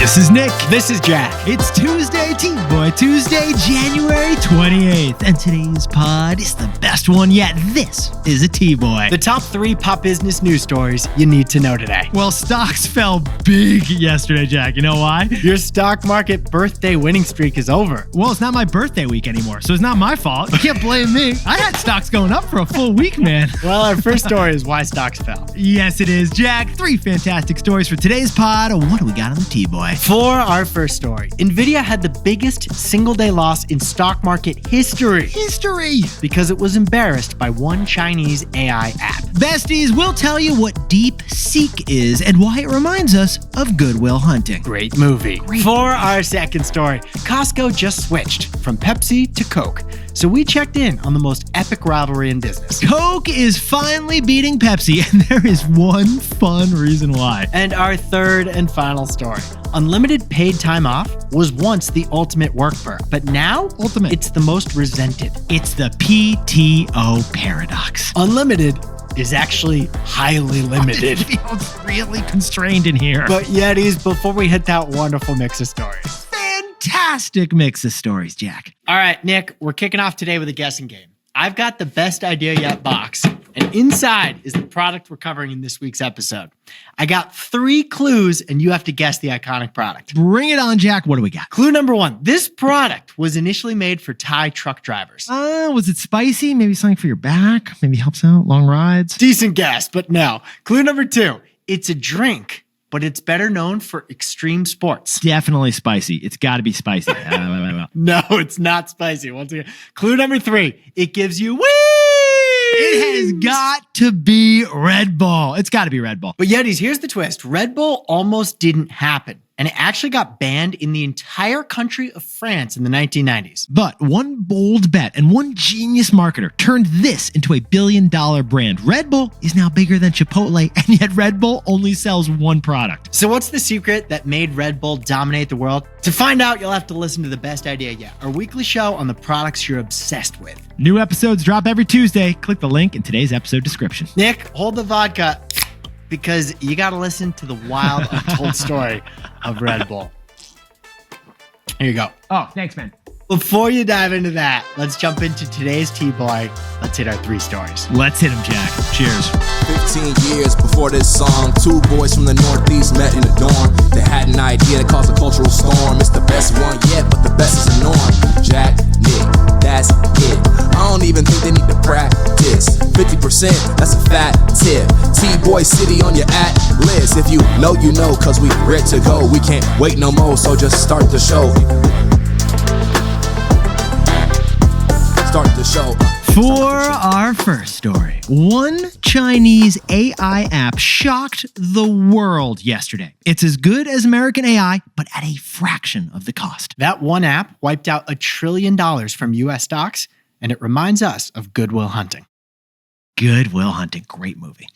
This is Nick. This is Jack. It's Tuesday, TBOY Tuesday, January 28th. And today's pod is the best one yet. This is a T-Boy. The top 3 pop business news stories you need to know today. Well, stocks fell big yesterday, Jack. You know why? Your stock market birthday winning streak is over. Well, it's not my birthday week anymore, so it's not my fault. You can't blame me. I had stocks going up for a full week, man. Well, our first story is why stocks fell. Yes, it is, Jack. 3 fantastic stories for today's pod. What do we got on the T-Boy? For our first story, Nvidia had the biggest single-day loss in stock market history. Because it was embarrassed by one Chinese AI app. Besties, we'll tell you what DeepSeek is and why it reminds us of Good Will Hunting. Great movie. For our second story, Costco just switched from Pepsi to Coke. So we checked in on the most epic rivalry in business. Coke is finally beating Pepsi, and there is one fun reason why. And our third and final story. Unlimited paid time off was once the ultimate work perk, but now it's the most resented. It's the PTO Paradox. Unlimited is actually highly limited. It feels really constrained in here. But Yetis, before we hit that wonderful mix of stories. Fantastic mix of stories, Jack. All right, Nick, we're kicking off today with a guessing game. I've got the best idea yet box, and inside is the product we're covering in this week's episode. I got 3 clues, and you have to guess the iconic product. Bring it on, Jack. What do we got? Clue number 1. This product was initially made for Thai truck drivers. Was it spicy? Maybe something for your back? Maybe helps out long rides? Decent guess, but no. Clue number 2. It's a drink, but it's better known for extreme sports. Definitely spicy. It's got to be spicy. No, it's not spicy. Once again, clue number 3. It gives you wings. It has got to be Red Bull. It's got to be Red Bull. But Yetis, here's the twist. Red Bull almost didn't happen. And it actually got banned in the entire country of France in the 1990s. But one bold bet and one genius marketer turned this into a billion-dollar brand. Red Bull is now bigger than Chipotle, and yet Red Bull only sells one product. So what's the secret that made Red Bull dominate the world? To find out, you'll have to listen to The Best Idea Yet, our weekly show on the products you're obsessed with. New episodes drop every Tuesday. Click the link in today's episode description. Nick, hold the vodka, because you got to listen to the wild, untold story of Red Bull. Here you go. Oh, thanks, man. Before you dive into that, let's jump into today's T-Boy. Let's hit our 3 stories. Let's hit them, Jack. Cheers. 15 years before this song, 2 boys from the Northeast met in the dorm. They had an idea that caused a cultural storm. It's the best one yet, but the best is a norm. Jack, Nick, that's it. I don't even think they need to practice. 50%, that's a fat tip. T-Boy City on your at-list. If you know, you know, cause we ready to go. We can't wait no more, so just start the show. Start the show. For our first story, one Chinese AI app shocked the world yesterday. It's as good as American AI, but at a fraction of the cost. That one app wiped out $1 trillion from US stocks, and it reminds us of Good Will Hunting. Good Will Hunting, great movie.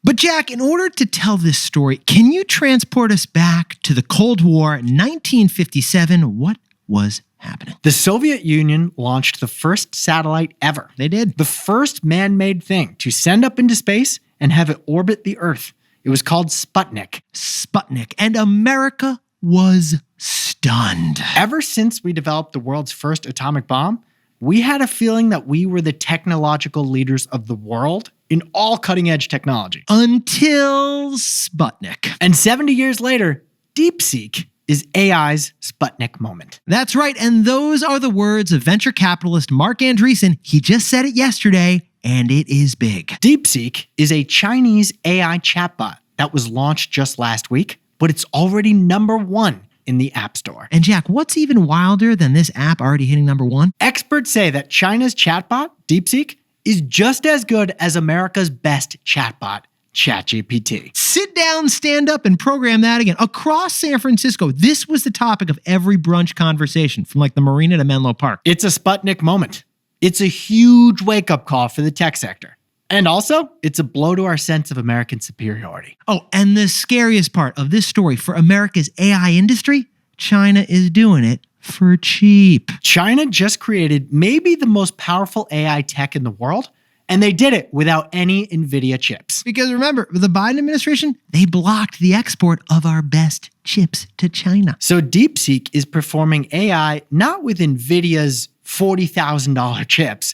But Jack, in order to tell this story, can you transport us back to the Cold War, 1957? What was happening? The Soviet Union launched the first satellite ever. They did. The first man-made thing to send up into space and have it orbit the Earth. It was called Sputnik. And America was stunned. Ever since we developed the world's first atomic bomb, we had a feeling that we were the technological leaders of the world in all cutting-edge technology. Until Sputnik. And 70 years later, DeepSeek is AI's Sputnik moment. That's right, and those are the words of venture capitalist Mark Andreessen. He just said it yesterday, and it is big. DeepSeek is a Chinese AI chatbot that was launched just last week, but it's already #1 in the App Store. And Jack, what's even wilder than this app already hitting #1? Experts say that China's chatbot, DeepSeek, is just as good as America's best chatbot, ChatGPT. Sit down, stand up, and program that again. Across San Francisco, this was the topic of every brunch conversation, from like the marina to Menlo Park. It's a Sputnik moment. It's a huge wake-up call for the tech sector. And also, it's a blow to our sense of American superiority. Oh, and the scariest part of this story for America's AI industry, China is doing it for cheap. China just created maybe the most powerful AI tech in the world, And they did it without any NVIDIA chips. Because remember, the Biden administration, they blocked the export of our best chips to China. So DeepSeek is performing AI not with NVIDIA's $40,000 chips,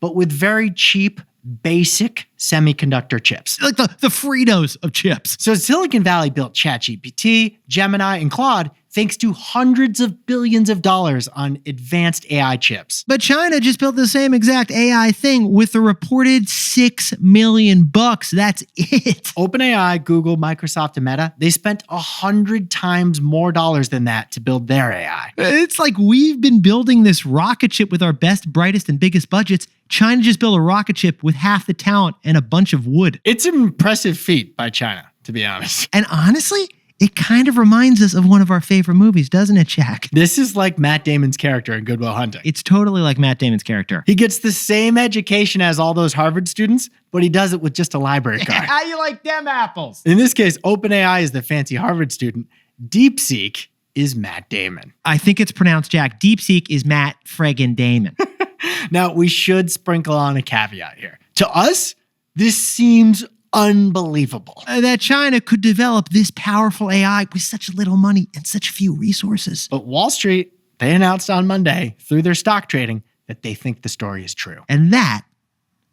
but with very cheap, basic semiconductor chips. Like the Fritos of chips. So Silicon Valley built ChatGPT, Gemini, and Claude thanks to hundreds of billions of dollars on advanced AI chips. But China just built the same exact AI thing with a reported $6 million. That's it. OpenAI, Google, Microsoft, and Meta, they spent 100 times more dollars than that to build their AI. It's like we've been building this rocket ship with our best, brightest, and biggest budgets. China just built a rocket ship with half the talent and a bunch of wood. It's an impressive feat by China, to be honest. And honestly, it kind of reminds us of one of our favorite movies, doesn't it, Jack? This is like Matt Damon's character in Good Will Hunting. It's totally like Matt Damon's character. He gets the same education as all those Harvard students, but he does it with just a library card. How you like them apples? In this case, OpenAI is the fancy Harvard student. DeepSeek is Matt Damon. I think it's pronounced, Jack. DeepSeek is Matt friggin' Damon. Now, we should sprinkle on a caveat here. To us, this seems unbelievable. That China could develop this powerful AI with such little money and such few resources. But Wall Street, they announced on Monday through their stock trading that they think the story is true. And that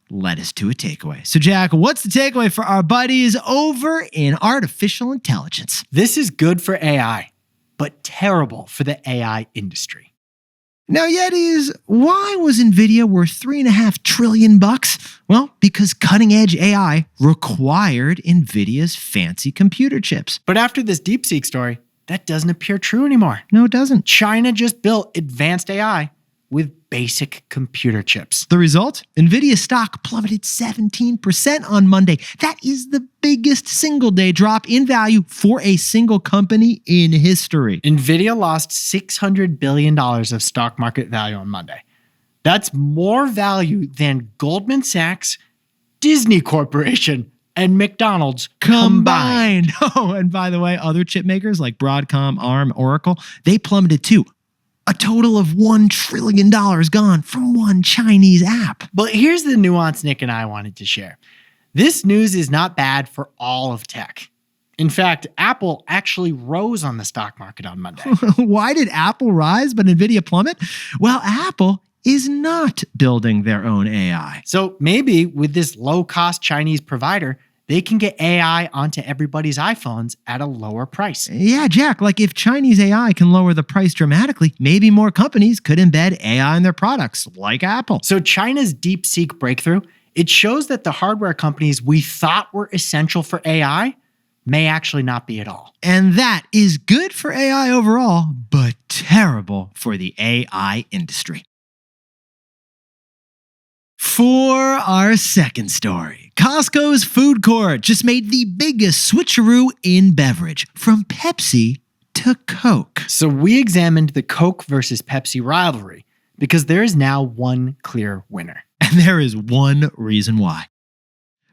led us to a takeaway. So, Jack, what's the takeaway for our buddies over in artificial intelligence? This is good for AI, but terrible for the AI industry. Now, Yetis, why was NVIDIA worth $3.5 trillion? Well, because cutting-edge AI required NVIDIA's fancy computer chips. But after this DeepSeek story, that doesn't appear true anymore. No, it doesn't. China just built advanced AI with basic computer chips. The result? NVIDIA stock plummeted 17% on Monday. That is the biggest single-day drop in value for a single company in history. NVIDIA lost $600 billion of stock market value on Monday. That's more value than Goldman Sachs, Disney Corporation, and McDonald's combined. Oh, and by the way, other chip makers like Broadcom, ARM, Oracle, they plummeted too. A total of $1 trillion gone from one Chinese app. But here's the nuance Nick and I wanted to share. This news is not bad for all of tech. In fact, Apple actually rose on the stock market on Monday. Why did Apple rise but NVIDIA plummet? Well, Apple is not building their own AI. So maybe with this low-cost Chinese provider, they can get AI onto everybody's iPhones at a lower price. Yeah, Jack, like if Chinese AI can lower the price dramatically, maybe more companies could embed AI in their products, like Apple. So China's DeepSeek breakthrough, it shows that the hardware companies we thought were essential for AI may actually not be at all. And that is good for AI overall, but terrible for the AI industry. For our second story, Costco's food court just made the biggest switcheroo in beverage, from Pepsi to Coke. So we examined the Coke versus Pepsi rivalry because there is now one clear winner. And there is one reason why.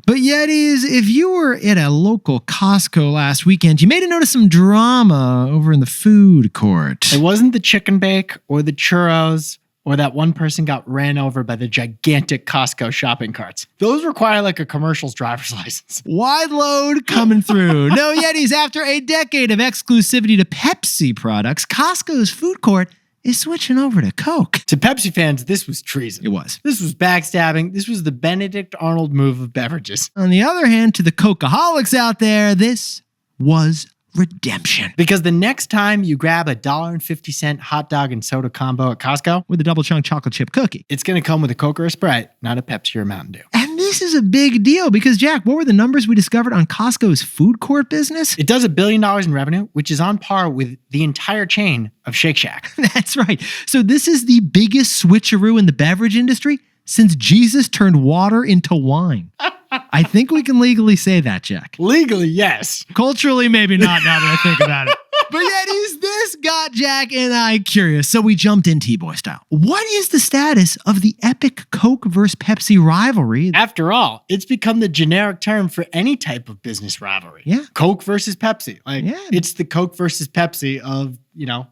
But Yetis, if you were at a local Costco last weekend, you may have noticed some drama over in the food court. It wasn't the chicken bake or the churros or that one person got ran over by the gigantic Costco shopping carts. Those require like a commercial's driver's license. Wide load coming through. No, Yetis, after a decade of exclusivity to Pepsi products, Costco's food court is switching over to Coke. To Pepsi fans, this was treason. It was. This was backstabbing. This was the Benedict Arnold move of beverages. On the other hand, to the Cokeaholics out there, this was redemption. Because the next time you grab a $1.50 hot dog and soda combo at Costco, With a double chunk chocolate chip cookie. it's going to come with a Coke or a Sprite, not a Pepsi or a Mountain Dew. And this is a big deal because, Jack, what were the numbers we discovered on Costco's food court business? It does $1 billion in revenue, which is on par with the entire chain of Shake Shack. That's right. So this is the biggest switcheroo in the beverage industry since Jesus turned water into wine. I think we can legally say that, Jack. Legally, yes. Culturally, maybe not now that I think about it. But Yetis, this got Jack and I curious, so we jumped in TBOY style. What is the status of the epic Coke versus Pepsi rivalry? After all, it's become the generic term for any type of business rivalry. Yeah. Coke versus Pepsi. Yeah. It's the Coke versus Pepsi of,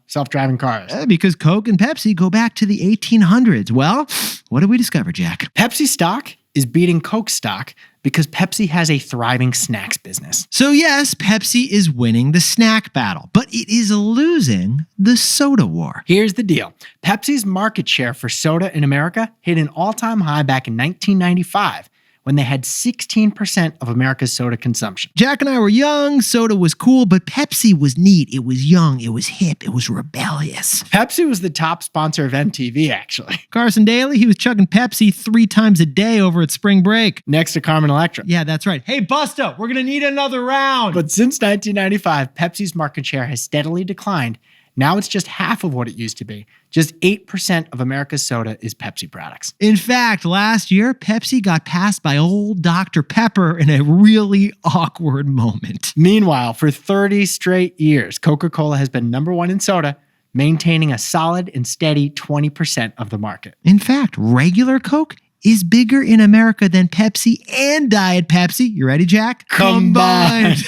self-driving cars. Because Coke and Pepsi go back to the 1800s. Well, what did we discover, Jack? Pepsi stock is beating Coke stock because Pepsi has a thriving snacks business. So yes, Pepsi is winning the snack battle, but it is losing the soda war. Here's the deal. Pepsi's market share for soda in America hit an all-time high back in 1995 when they had 16% of America's soda consumption. Jack and I were young, soda was cool, but Pepsi was neat. It was young, it was hip, it was rebellious. Pepsi was the top sponsor of MTV, actually. Carson Daly, he was chugging Pepsi 3 times a day over at spring break. Next to Carmen Electra. Yeah, that's right. Hey, Busta, we're gonna need another round. But since 1995, Pepsi's market share has steadily declined. Now it's just half of what it used to be. Just 8% of America's soda is Pepsi products. In fact, last year, Pepsi got passed by old Dr. Pepper in a really awkward moment. Meanwhile, for 30 straight years, Coca-Cola has been number one in soda, maintaining a solid and steady 20% of the market. In fact, regular Coke is bigger in America than Pepsi and Diet Pepsi. You ready, Jack? Combined.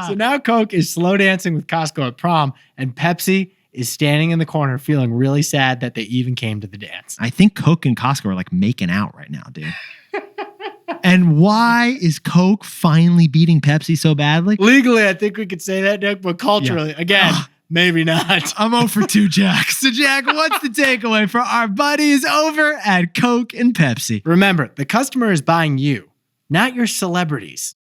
So now Coke is slow dancing with Costco at prom, and Pepsi is standing in the corner feeling really sad that they even came to the dance. I think Coke and Costco are like making out right now, dude. And why is Coke finally beating Pepsi so badly? Legally, I think we could say that, Nick, but culturally, again, maybe not. I'm 0 for 2, Jack. So, Jack, what's the takeaway for our buddies over at Coke and Pepsi? Remember, the customer is buying you, not your celebrities.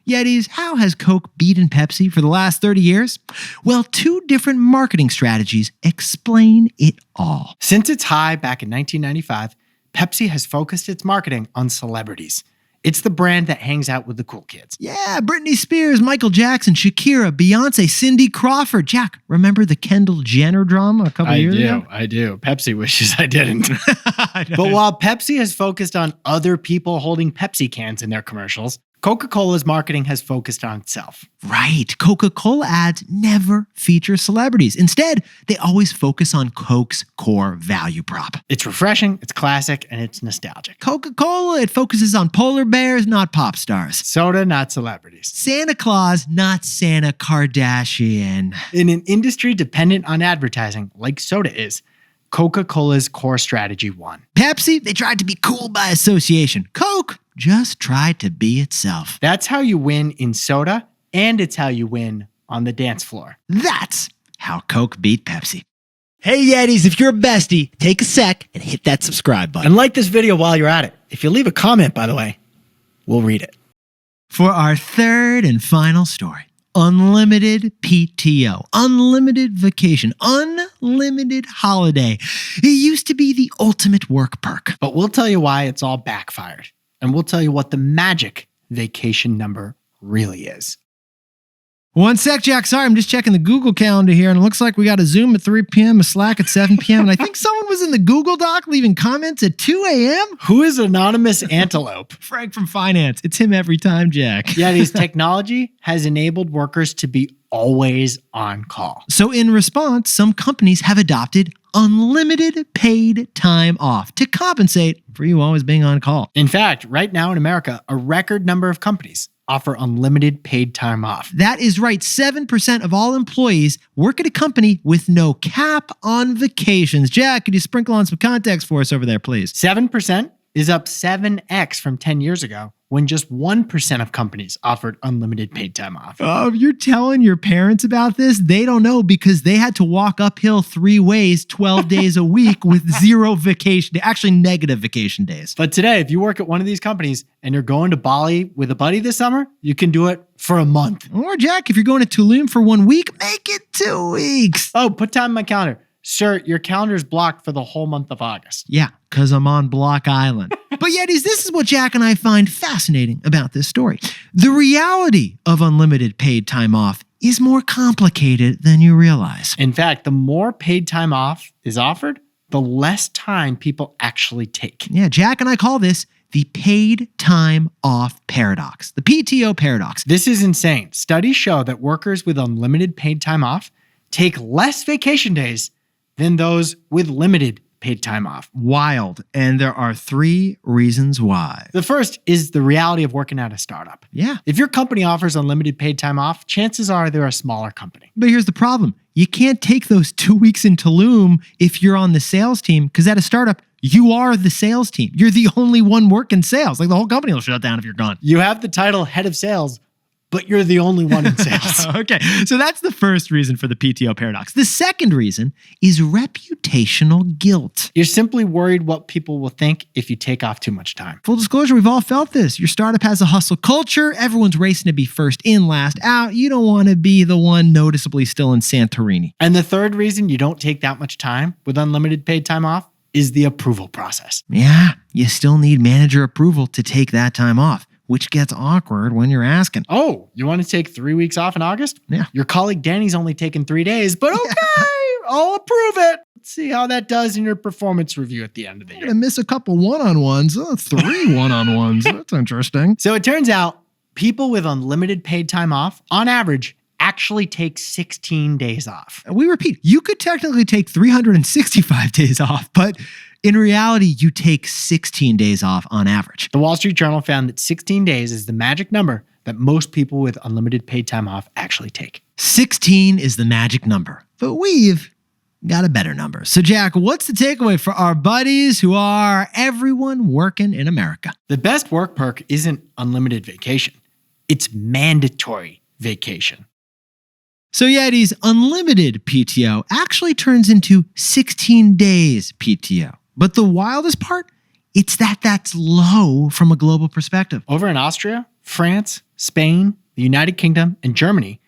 Yetis, how has Coke beaten Pepsi for the last 30 years? Well, 2 different marketing strategies explain it all. Since its high back in 1995, Pepsi has focused its marketing on celebrities. It's the brand that hangs out with the cool kids. Yeah, Britney Spears, Michael Jackson, Shakira, Beyonce, Cindy Crawford. Jack, remember the Kendall Jenner drama a couple years ago? I do. Pepsi wishes I didn't. But while Pepsi has focused on other people holding Pepsi cans in their commercials, Coca-Cola's marketing has focused on itself. Right. Coca-Cola ads never feature celebrities. Instead, they always focus on Coke's core value prop. It's refreshing, it's classic, and it's nostalgic. Coca-Cola, it focuses on polar bears, not pop stars. Soda, not celebrities. Santa Claus, not Santa Kardashian. In an industry dependent on advertising, like soda is, Coca-Cola's core strategy won. Pepsi, they tried to be cool by association. Coke just tried to be itself. That's how you win in soda, and it's how you win on the dance floor. That's how Coke beat Pepsi. Hey Yetis, if you're a bestie, take a sec and hit that subscribe button. And like this video while you're at it. If you leave a comment, by the way, we'll read it. For our third and final story, unlimited PTO, unlimited vacation, unlimited holiday. It used to be the ultimate work perk. But we'll tell you why it's all backfired. And we'll tell you what the magic vacation number really is. One sec, Jack. Sorry, I'm just checking the Google calendar here, and it looks like we got a Zoom at 3 p.m., a Slack at 7 p.m., and I think someone was in the Google Doc leaving comments at 2 a.m.? Who is Anonymous Antelope? Frank from Finance. It's him every time, Jack. Yeah, his technology has enabled workers to be always on call. So in response, some companies have adopted unlimited paid time off to compensate for you always being on call. In fact, right now in America, a record number of companies offer unlimited paid time off. That is right. 7% of all employees work at a company with no cap on vacations. Jack, could you sprinkle on some context for us over there, please? 7% is up 7x from 10 years ago, when just 1% of companies offered unlimited paid time off. Oh, if you're telling your parents about this, they don't know because they had to walk uphill 3 ways 12 days a week with 0 vacation, actually negative vacation days. But today, if you work at one of these companies and you're going to Bali with a buddy this summer, you can do it for a month. Or Jack, if you're going to Tulum for 1 week, make it 2 weeks. Oh, put time in my calendar. Sir, your calendar is blocked for the whole month of August. Yeah, because I'm on Block Island. But Yetis, this is what Jack and I find fascinating about this story. The reality of unlimited paid time off is more complicated than you realize. In fact, the more paid time off is offered, the less time people actually take. Yeah, Jack and I call this the paid time off paradox, the PTO paradox. This is insane. Studies show that workers with unlimited paid time off take less vacation days than those with limited paid time off. Wild. And there are 3 reasons why. The first is the reality of working at a startup. Yeah. If your company offers unlimited paid time off, chances are they're a smaller company. But here's the problem. You can't take those 2 weeks in Tulum if you're on the sales team, because at a startup, You are the sales team. You're the only one working sales. Like the whole company will shut down if you're gone. You have the title head of sales, but you're the only one in sales. Okay, so that's the first reason for the PTO paradox. The second reason is reputational guilt. You're simply worried what people will think if you take off too much time. Full disclosure, we've all felt this. Your startup has a hustle culture. Everyone's racing to be first in, last out. You don't want to be the one noticeably still in Santorini. And the third reason you don't take that much time with unlimited paid time off is the approval process. Yeah, you still need manager approval to take that time off, which gets awkward when you're asking. Oh, you want to take 3 weeks off in August? Yeah. Your colleague Danny's only taken 3 days, but okay, I'll approve it. Let's see how that does in your performance review at the end of the I'm year. going to miss a couple one-on-ones. 3 one-on-ones. That's interesting. So it turns out people with unlimited paid time off, on average, actually take 16 days off. We repeat, you could technically take 365 days off, but in reality, you take 16 days off on average. The Wall Street Journal found that 16 days is the magic number that most people with unlimited paid time off actually take. 16 is the magic number, but we've got a better number. So Jack, what's the takeaway for our buddies who are everyone working in America? The best work perk isn't unlimited vacation. It's mandatory vacation. So Yeti's unlimited PTO actually turns into 16 days PTO. But the wildest part, it's that's low from a global perspective. Over in Austria, France, Spain, the United Kingdom, and Germany,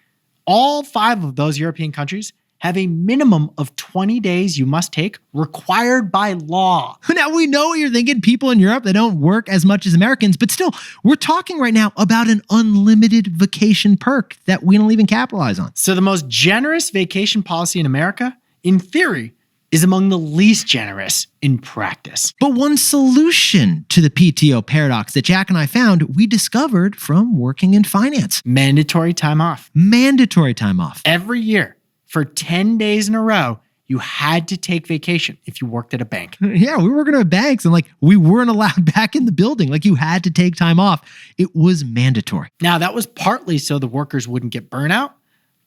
all 5 of those European countries have a minimum of 20 days you must take required by law. Now, we know what you're thinking. People in Europe, they don't work as much as Americans, but still, we're talking right now about an unlimited vacation perk that we don't even capitalize on. So the most generous vacation policy in America, in theory, is among the least generous in practice. But one solution to the PTO paradox that Jack and I found, we discovered from working in finance. Mandatory time off. Mandatory time off. Every year, for 10 days in a row, you had to take vacation if you worked at a bank. Yeah, we were working at banks and we weren't allowed back in the building. You had to take time off. It was mandatory. Now, that was partly so the workers wouldn't get burnout,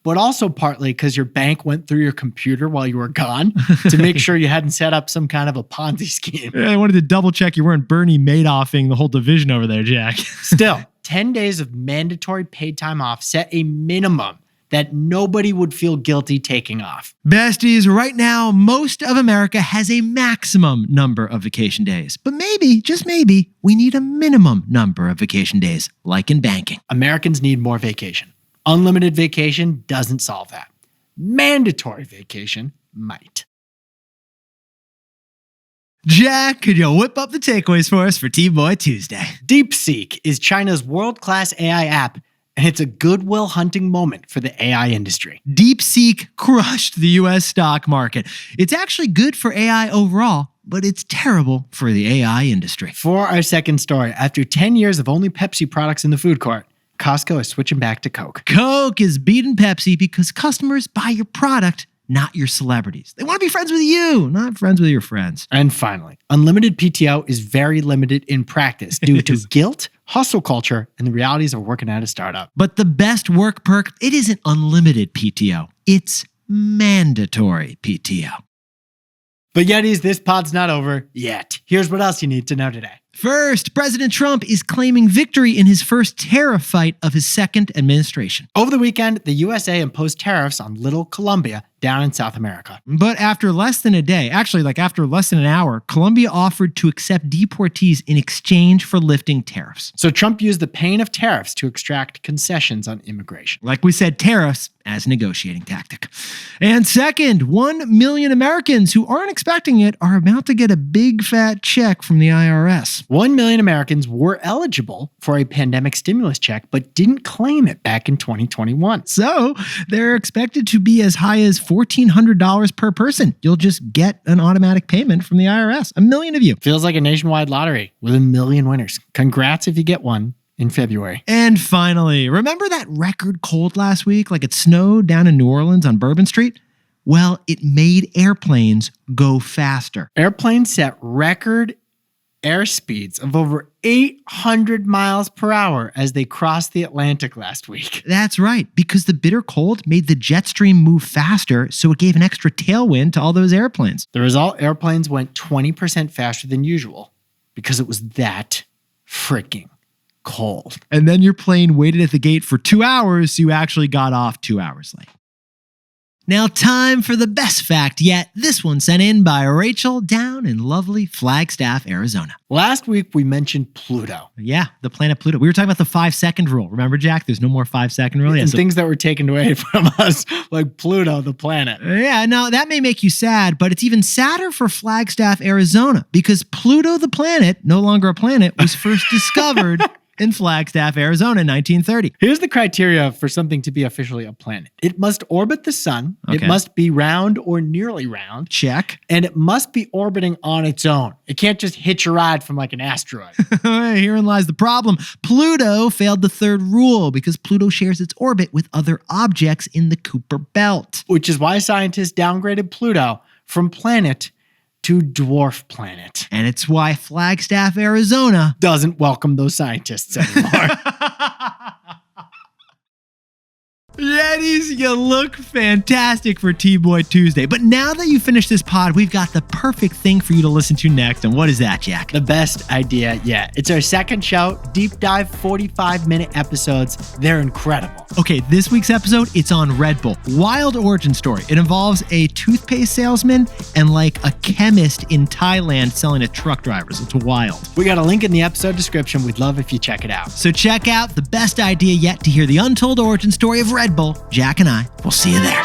but also partly because your bank went through your computer while you were gone to make sure you hadn't set up some kind of a Ponzi scheme. Yeah, I wanted to double check you weren't Bernie Madoffing the whole division over there, Jack. Still, 10 days of mandatory paid time off set a minimum that nobody would feel guilty taking off. Besties, right now, most of America has a maximum number of vacation days. But maybe, just maybe, we need a minimum number of vacation days, like in banking. Americans need more vacation. Unlimited vacation doesn't solve that. Mandatory vacation might. Jack, could you whip up the takeaways for us for TBOY Tuesday? DeepSeek is China's world-class AI app, and it's a goodwill hunting moment for the AI industry. DeepSeek crushed the US stock market. It's actually good for AI overall, but it's terrible for the AI industry. For our second story, after 10 years of only Pepsi products in the food court, Costco is switching back to Coke. Coke is beating Pepsi because customers buy your product, not your celebrities. They want to be friends with you, not friends with your friends. And finally, unlimited PTO is very limited in practice due to guilt, hustle culture, and the realities of working at a startup. But the best work perk, it isn't unlimited PTO. It's mandatory PTO. But Yetis, this pod's not over yet. Here's what else you need to know today. First, President Trump is claiming victory in his first tariff fight of his second administration. Over the weekend, the USA imposed tariffs on Little Colombia down in South America. But after less than a day, actually after less than an hour, Colombia offered to accept deportees in exchange for lifting tariffs. So Trump used the pain of tariffs to extract concessions on immigration. Like we said, tariffs as a negotiating tactic. And second, 1 million Americans who aren't expecting it are about to get a big fat check from the IRS. 1 million Americans were eligible for a pandemic stimulus check, but didn't claim it back in 2021. So they're expected to be as high as $1,400 per person. You'll just get an automatic payment from the IRS. 1 million of you. Feels like a nationwide lottery with 1 million winners. Congrats if you get one in February. And finally, remember that record cold last week? It snowed down in New Orleans on Bourbon Street? Well, it made airplanes go faster. Airplanes set record airspeeds of over 800 miles per hour as they crossed the Atlantic last week. That's right, because the bitter cold made the jet stream move faster, so it gave an extra tailwind to all those airplanes. The result, airplanes went 20% faster than usual because it was that freaking cold. And then your plane waited at the gate for 2 hours, so you actually got off 2 hours late. Now, time for the best fact yet. This one sent in by Rachel down in lovely Flagstaff, Arizona. Last week, we mentioned Pluto. Yeah, the planet Pluto. We were talking about the 5-second rule. Remember, Jack? There's no more 5-second rule. And things that were taken away from us, like Pluto, the planet. Yeah, now that may make you sad, but it's even sadder for Flagstaff, Arizona, because Pluto, the planet, no longer a planet, was first discovered in Flagstaff, Arizona in 1930. Here's the criteria for something to be officially a planet. It must orbit the sun. Okay. It must be round or nearly round. Check. And it must be orbiting on its own. It can't just hitch a ride from like an asteroid. Herein lies the problem. Pluto failed the third rule because Pluto shares its orbit with other objects in the Kuiper Belt. Which is why scientists downgraded Pluto from planet to dwarf planet. And it's why Flagstaff, Arizona doesn't welcome those scientists anymore. Yetis, you look fantastic for TBOY Tuesday. But now that you finished this pod, we've got the perfect thing for you to listen to next. And what is that, Jack? The best idea yet. It's our second show, deep dive 45-minute episodes. They're incredible. Okay, this week's episode, it's on Red Bull. Wild origin story. It involves a toothpaste salesman and like a chemist in Thailand selling to truck drivers. It's wild. We got a link in the episode description. We'd love if you check it out. So check out the best idea yet to hear the untold origin story of Red Bull. Jack and I will see you there.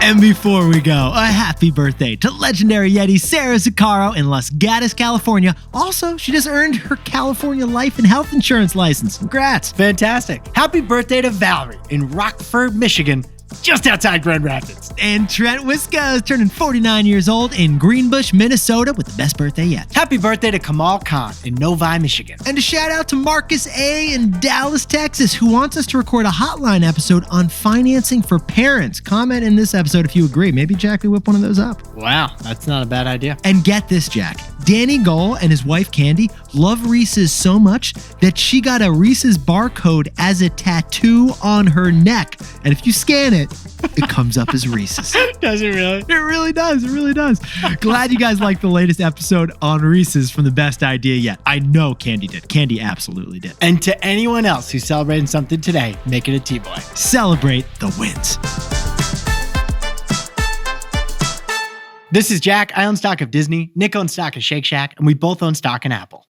And before we go, a happy birthday to legendary Yeti Sarah Zuccaro in Los Gatos, California. Also, she just earned her California life and health insurance license. Congrats. Fantastic. Happy birthday to Valerie in Rockford, Michigan, just outside Grand Rapids. And Trent Wiska is turning 49 years old in Greenbush, Minnesota with the best birthday yet. Happy birthday to Kamal Khan in Novi, Michigan. And a shout out to Marcus A. in Dallas, Texas, who wants us to record a hotline episode on financing for parents. Comment in this episode if you agree. Maybe Jack could whip one of those up. Wow, that's not a bad idea. And get this, Jack. Danny Goal and his wife Candy love Reese's so much that she got a Reese's barcode as a tattoo on her neck. And if you scan it, it comes up as Reese's. Does it really? It really does. It really does. Glad you guys liked the latest episode on Reese's from the best idea yet. I know Candy did. Candy absolutely did. And to anyone else who's celebrating something today, make it a T-Boy. Celebrate the wins. This is Jack. I own stock of Disney. Nick owns stock of Shake Shack, and we both own stock in Apple.